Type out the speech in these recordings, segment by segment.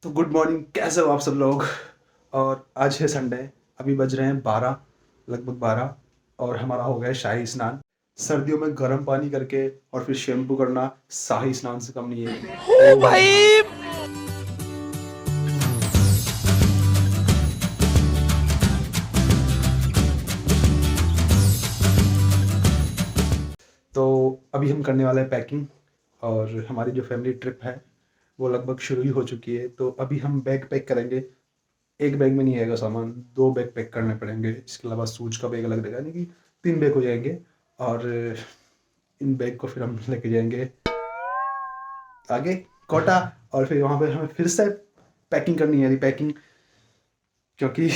तो good morning, कैसे हो आप सब लोग। और आज है संडे। अभी बज रहे हैं 12, लगभग 12। और हमारा हो गया है शाही स्नान। सर्दियों में गर्म पानी करके और फिर शैम्पू करना शाही स्नान से कम नहीं है। ओ तो भाई। तो अभी हम करने वाले हैं पैकिंग। और हमारी जो फैमिली ट्रिप है वो लगभग शुरू ही हो चुकी है। तो अभी हम बैग पैक करेंगे। एक बैग में नहीं आएगा सामान, 2 बैग पैक करने पड़ेंगे। इसके अलावा शूज का बैग अलग रहेगा, यानी कि 3 बैग हो जाएंगे। और इन बैग को फिर हम लेके जाएंगे आगे कोटा। और फिर वहाँ पे हमें फिर से पैकिंग करनी है, पैकिंग, क्योंकि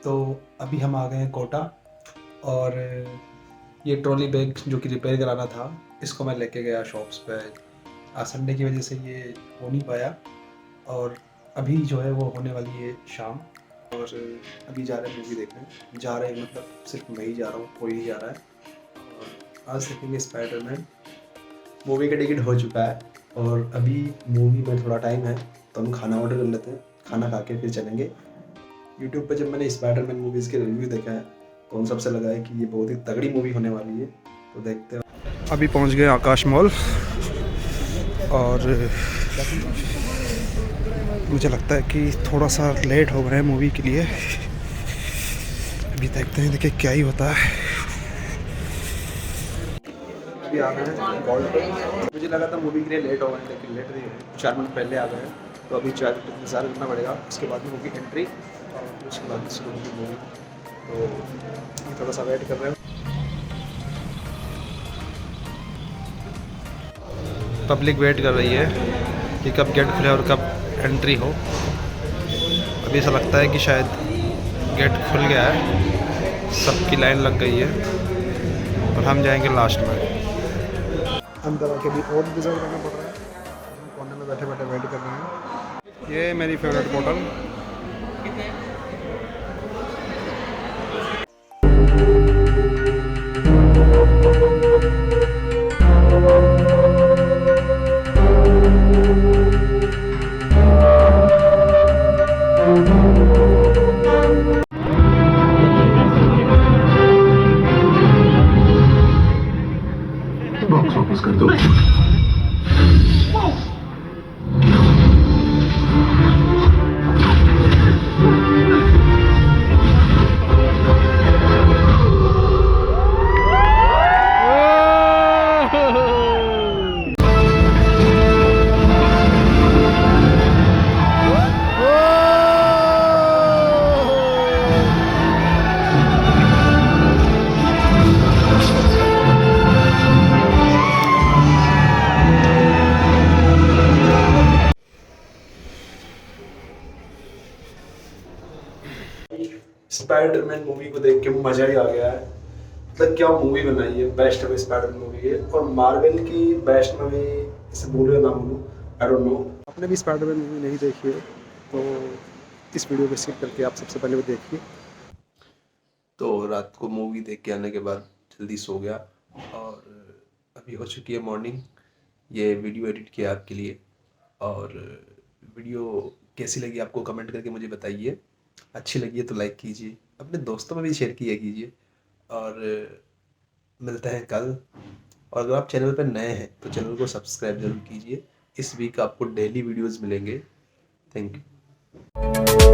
तो अभी हम आ गए हैं कोटा। और ये ट्रॉली बैग जो कि रिपेयर कराना था, इसको मैं लेके गया शॉप्स पे। आज संडे की वजह से ये हो नहीं पाया। और अभी जो है वो होने वाली है शाम। और अभी जा रहे हैं मूवी देखने। जा रहे हैं मतलब सिर्फ मैं ही जा रहा हूँ, कोई नहीं जा रहा है। और आज देखेंगे स्पाइडरमैन। मूवी का टिकट हो चुका है और अभी मूवी में थोड़ा टाइम है तो हम खाना ऑर्डर कर लेते हैं। खाना खा के फिर चलेंगे। यूट्यूब पर जब मैंने स्पाइडरमैन मूवीज़ के रिव्यू देखा है तो उन सबसे लगा है कि ये बहुत ही तगड़ी मूवी होने वाली है, तो देखते हैं। अभी पहुंच गए आकाश मॉल और मुझे लगता है कि थोड़ा सा लेट हो गए हैं मूवी के लिए। अभी देखते हैं, देखिए क्या ही होता है। अभी आ गए हैं मॉल पे। मुझे लगा था मूवी के लिए लेट हो गए लेकिन लेट नहीं हुए, 4 मिनट पहले आ गए हैं। तो अभी 4 मिनट इंतज़ार करना पड़ेगा, उसके बाद में होगी एंट्री और उसके बाद शुरू होगी मूवी। तो थोड़ा सा वेट कर रहे हैं। पब्लिक वेट कर रही है कि कब गेट खुले और कब एंट्री हो। अभी ऐसा लगता है कि शायद गेट खुल गया है, सबकी लाइन लग गई है और हम जाएंगे लास्ट में। अंदर आके भी और इंतज़ार करना पड़ रहा है। कोने में बैठे बैठे वेट कर रहे हैं। ये मेरी फेवरेट बोतल। बॉक्स वापस कर दो। स्पाइडरमैन मूवी को देख के मजा ही आ गया है। मतलब क्या मूवी बनाई है, बेस्ट में स्पाइडरमैन मूवी है और मार्वल की बेस्ट मूवी, इसे बोलो या ना बोलो आई डोंट नो। आपने भी स्पाइडरमैन मूवी नहीं देखी है तो इस वीडियो को स्किप करके आप सबसे पहले वो देखिए। तो रात को मूवी देख के आने के बाद जल्दी सो गया और अभी हो चुकी है मॉर्निंग। ये वीडियो एडिट किया आपके लिए और वीडियो कैसी लगी आपको कमेंट करके मुझे बताइए। अच्छी लगी है तो लाइक कीजिए, अपने दोस्तों में भी शेयर किया कीजिए और मिलते हैं कल। और अगर आप चैनल पर नए हैं तो चैनल को सब्सक्राइब जरूर कीजिए। इस वीक आपको डेली वीडियोस मिलेंगे। Thank you.